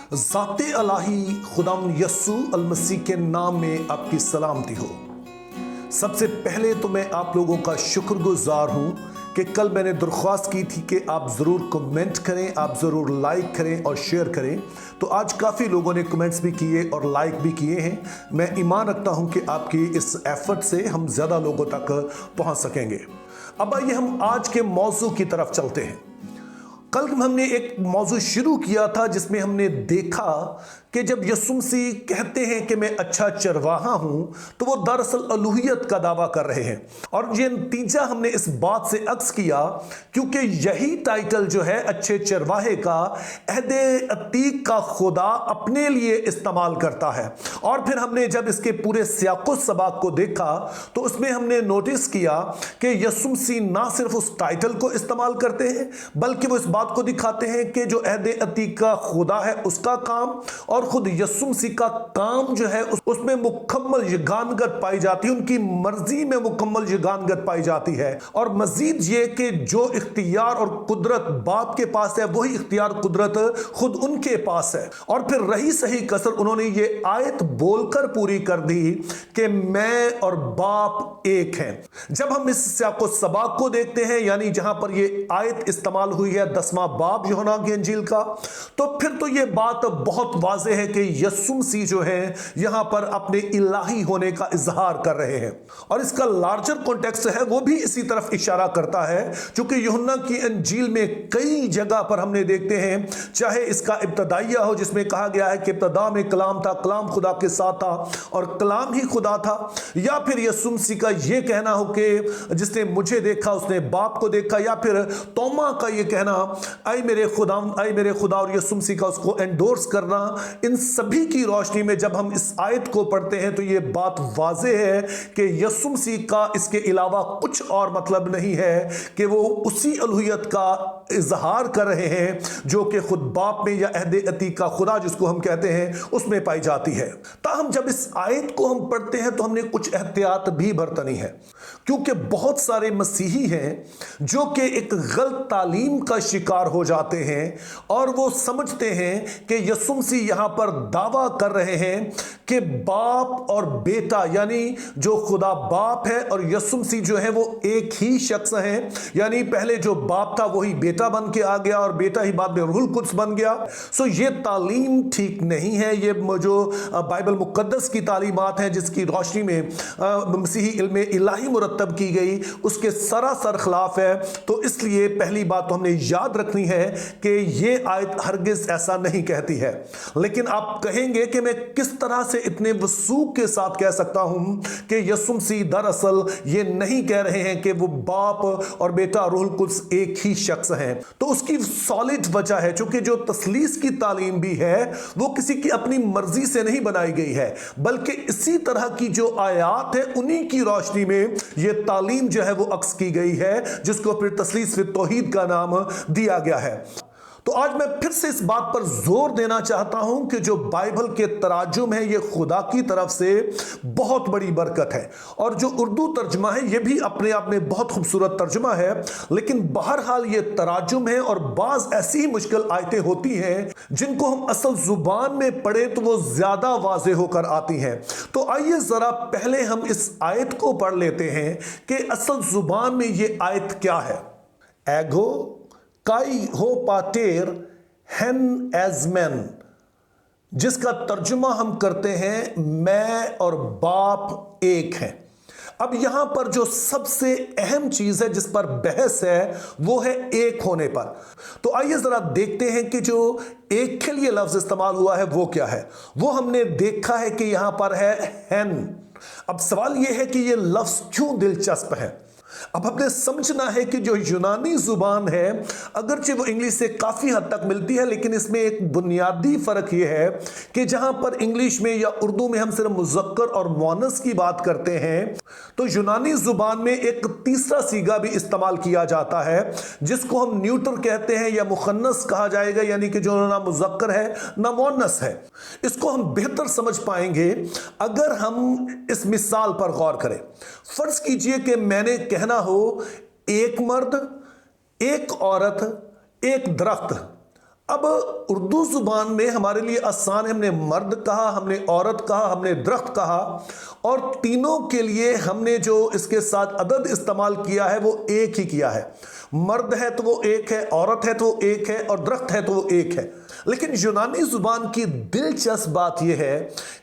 ज़ाते इलाही खुदाम यस्सू अल मसीह के नाम में आपकी सलामती हो। सबसे पहले तो मैं आप लोगों का शुक्रगुजार हूं कि कल मैंने दरख्वास्त की थी कि आप ज़रूर कमेंट करें, आप ज़रूर लाइक करें और शेयर करें। तो आज काफ़ी लोगों ने कमेंट्स भी किए और लाइक भी किए हैं। मैं ईमान रखता हूं कि आपकी इस एफर्ट से हम ज़्यादा लोगों तक पहुंच सकेंगे। अब आइए हम आज के मौजू की तरफ चलते हैं। कल हमने एक मौजू शुरू किया था जिसमें हमने देखा कि जब यीशु मसीह कहते हैं कि मैं अच्छा चरवाहा हूं, तो वो दरअसल अलूहियत का दावा कर रहे हैं। और ये नतीजा हमने इस बात से अक्स किया क्योंकि यही टाइटल जो है अच्छे चरवाहे का अहदे अतीक का खुदा अपने लिए इस्तेमाल करता है। और फिर हमने जब इसके पूरे सियाक़ो सबाक को देखा तो उसमें हमने नोटिस किया कि यीशु मसीह ना सिर्फ उस टाइटल को इस्तेमाल करते हैं बल्कि वो इस बात को दिखाते हैं कि जो अहदे अतीक का खुदा है उसका काम और खुद यीशु मसीह का काम जो है उसमें मुकम्मल यगानगत पाई जाती है, उनकी मर्जी में मुकम्मल यगानगत पाई जाती है। और मजीद ये कि जो इख्तियार और कुदरत बाप के पास है वही इख्तियार कुदरत खुद उनके पास है। और फिर रही सही कसर उन्होंने ये आयत बोलकर पूरी कर दी कि मैं और बाप एक हैं। जब हम इस सियाक़ो सबाक को देखते हैं, यानी जहां पर ये आयत इस्तेमाल हुई है 10वां बाब यूहन्ना की इंजील का, तो फिर तो ये बात बहुत वाज़ेह है कि यीशु मसीह जो है यहां पर अपने इलाही होने का इजहार कर रहे हैं। और इसका लार्जर कॉन्टेक्स्ट है वो भी इसी तरफ इशारा करता है, क्योंकि यूहन्ना की इंजील में कई जगह पर हमने देखते हैं, चाहे इसका इब्तदाइया हो जिसमें कहा गया है कि इब्तदा में कलाम था, कलाम खुदा के साथ था और कलाम ही खुदा था, या फिर यीशु मसीह का ये कहना हो कि जिसने मुझे देखा उसने बाप को देखा, या फिर तोमा का ये कहना ऐ मेरे खुदा और यीशु मसीह का उसको एंडोर्स करना। इन सभी की रोशनी में जब हम इस आयत को पढ़ते हैं तो ये बात वाज़ेह है कि यीशु मसीह का इसके अलावा कुछ और मतलब नहीं है कि वो उसी अलूहियत का इजहार कर रहे हैं जो कि खुद बाप में या अहदे अतीक का खुदा जिसको हम कहते हैं उसमें पाई जाती है। ताहम जब इस आयत को हम पढ़ते हैं तो हमने कुछ एहतियात भी बरतनी है, क्योंकि बहुत सारे मसीही हैं जो कि एक गलत तालीम का शिकार हो जाते हैं और वो समझते हैं कि यीशु मसीह यहां पर दावा कर रहे हैं कि बाप और बेटा, यानी जो खुदा बाप है और यीशु मसीह जो है वो एक ही शख्स है। यानी पहले जो बाप था वही बेटा बन के आ गया और बेटा ही बाद में रूहुल कुद्स बन गया। सो ये तालीम ठीक नहीं है। ये जो बाइबल मुकद्दस की तालीमात हैं जिसकी रोशनी में मसीही इल्म इलाही मुरत्तब की गई उसके सरासर खिलाफ है। तो इसलिए पहली बात तो हमने याद रखनी है कि ये आयत हरगिज ऐसा नहीं कहती है। लेकिन आप कहेंगे कि मैं किस तरह से इतने वसूख के साथ कह सकता हूं कि यीशु मसीह दरअसल ये नहीं कह रहे हैं कि वो बाप और बेटा रूहुल कुद्स एक ही शख्स हैं। तो उसकी सॉलिड वजह है, क्योंकि जो तस्लीस की तालीम भी है वो किसी की अपनी मर्जी से नहीं बनाई गई है, बल्कि इसी तरह की जो आयात है उन्हीं की रोशनी में ये तालीम जो है वो अक्स की गई है, जिसको फिर तस्लीस व तौहीद का नाम दिया गया है। तो आज मैं फिर से इस बात पर जोर देना चाहता हूं कि जो बाइबल के तराजुम है ये खुदा की तरफ से बहुत बड़ी बरकत है। और जो उर्दू तर्जुमा है ये भी अपने आप में बहुत खूबसूरत तर्जुमा है, लेकिन बहरहाल ये तराजुम है और बाज ऐसी ही मुश्किल आयतें होती हैं जिनको हम असल जुबान में पढ़े तो वो ज्यादा वाज़ेह होकर आती हैं। तो आइए जरा पहले हम इस आयत को पढ़ लेते हैं कि असल जुबान में ये आयत क्या है। एगो काई हो पाटेर हेन एज मैन, जिसका तर्जुमा हम करते हैं मैं और बाप एक हैं। अब यहां पर जो सबसे अहम चीज है जिस पर बहस है वो है एक होने पर। तो आइए जरा देखते हैं कि जो एक के लिए लफ्ज इस्तेमाल हुआ है वो क्या है। वो हमने देखा है कि यहां पर है हेन। अब सवाल यह है कि यह लफ्ज क्यों दिलचस्प है। अब हमने समझना है कि जो यूनानी जुबान है अगरचे वो इंग्लिश से काफी हद तक मिलती है, लेकिन इसमें एक बुनियादी फर्क यह है कि जहां पर इंग्लिश में या उर्दू में हम सिर्फ मुज़क्कर और मुअन्नस की बात करते हैं, तो यूनानी जुबान में एक तीसरा सीगा भी इस्तेमाल किया जाता है जिसको हम न्यूटर कहते हैं या मुखन्नस कहा जाएगा, यानी कि जो ना मुज़क्कर है ना मुअन्नस है। इसको हम बेहतर समझ पाएंगे अगर हम इस मिसाल पर गौर करें। फर्ज कीजिए कि मैंने कहना हो एक मर्द, एक औरत, एक दरख्त, अब उर्दू जुबान में हमारे लिए आसान है, हमने मर्द कहा, हमने औरत कहा, हमने दरख्त कहा, और तीनों के लिए हमने जो इसके साथ अदद इस्तेमाल किया है वो एक ही किया है। मर्द है तो वो एक है, औरत है तो वो एक है, और दरख्त है तो वो एक है। लेकिन यूनानी जुबान की दिलचस्प बात यह है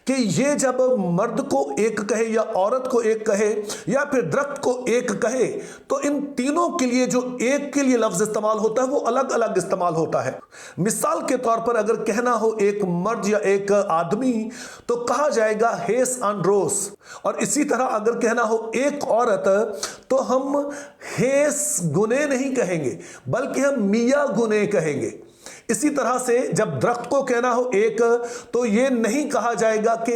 कि ये जब मर्द को एक कहे या औरत को एक कहे या फिर दरख्त को एक कहे, तो इन तीनों के लिए जो एक के लिए लफ्ज इस्तेमाल होता है वो अलग अलग इस्तेमाल होता है। मिसाल के तौर पर अगर कहना हो एक मर्द या एक आदमी तो कहा जाएगा हेस आंड्रोस, और इसी तरह अगर कहना हो एक औरत तो हम हेस गुने नहीं कहेंगे बल्कि हम मिया गुने कहेंगे। इसी तरह से जब दरख्त को कहना हो एक तो ये नहीं कहा जाएगा कि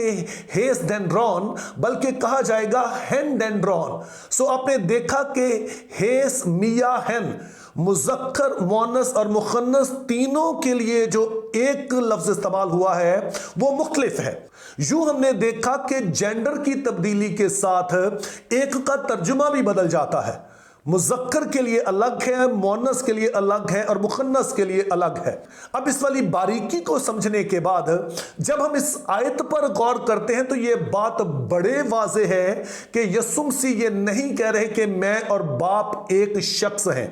हेस डेंड्रॉन बल्कि कहा जाएगा हेन डेंड्रॉन। सो आपने देखा कि हेस मिया हेन मुज़क्कर मुअन्नस और मुखन्नस तीनों के लिए जो एक लफ्ज इस्तेमाल हुआ है वो मुख्तलिफ है। यूं हमने देखा कि जेंडर की तब्दीली के साथ एक का तर्जुमा भी बदल जाता है। मुज़क्कर के लिए अलग है, मुअन्नस के लिए अलग है, और मुखन्नस के लिए अलग है। अब इस वाली बारीकी को समझने के बाद जब हम इस आयत पर गौर करते हैं तो ये बात बड़े वाज़े है कि यीशु मसीह ये नहीं कह रहे कि मैं और बाप एक शख्स हैं।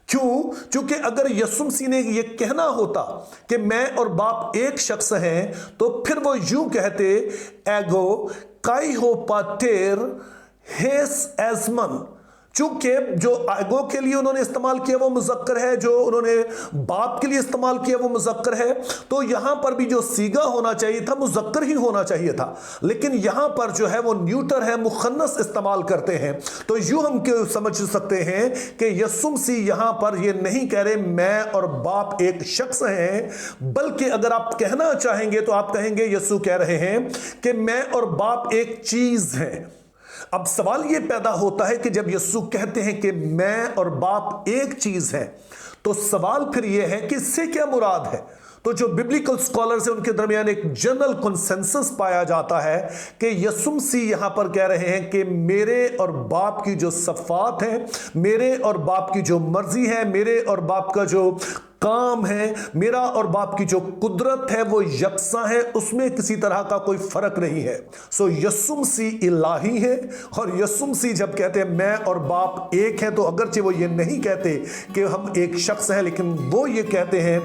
क्यों? क्योंकि अगर यीशु मसीह ने ये कहना होता कि मैं और बाप एक शख्स हैं तो फिर वो यूं कहते एगो काई हो पाटेर हेस एजमन। चूंकि जो एगो के लिए उन्होंने इस्तेमाल किया वो मुज़क्कर है, जो उन्होंने बाप के लिए इस्तेमाल किया वो मुज़क्कर है, तो यहां पर भी जो सीगा होना चाहिए था मुज़क्कर ही होना चाहिए था। लेकिन यहां पर जो है वो न्यूटर है, मुखन्नस इस्तेमाल करते हैं। तो यूं हम समझ सकते हैं कि यीशु मसीह यहां पर ये नहीं कह रहे मैं और बाप एक शख्स हैं, बल्कि अगर आप कहना चाहेंगे तो आप कहेंगे यीशु कह रहे हैं कि मैं और बाप एक चीज हैं। अब सवाल यह पैदा होता है कि जब यीशु कहते हैं कि मैं और बाप एक चीज है, तो सवाल फिर यह है कि इससे क्या मुराद है। तो जो बिब्लिकल स्कॉलर्स हैं उनके दरमियान एक जनरल कंसेंसस पाया जाता है कि यीशु मसीह यहां पर कह रहे हैं कि मेरे और बाप की जो सफ़ात है, मेरे और बाप की जो मर्जी है, मेरे और बाप का जो काम है, मेरा और बाप की जो कुदरत है वो यकसा है, उसमें किसी तरह का कोई फर्क नहीं है। सो यीशु मसीह इलाही है, और यीशु मसीह जब कहते हैं मैं और बाप एक हैं, तो अगरचे वो ये नहीं कहते कि हम एक शख्स हैं, लेकिन वो ये कहते हैं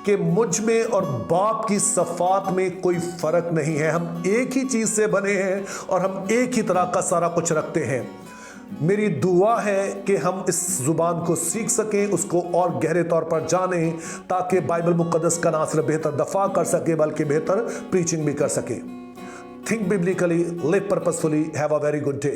कि मुझ में और बाप की सफ़ात में कोई फर्क नहीं है, हम एक ही चीज़ से बने हैं और हम एक ही तरह का सारा कुछ रखते हैं। मेरी दुआ है कि हम इस जुबान को सीख सकें, उसको और गहरे तौर पर जानें, ताकि बाइबल मुक़द्दस का ना सिर्फ बेहतर दफा कर सके बल्कि बेहतर प्रीचिंग भी कर सके। Think biblically, live purposefully, have a very good day.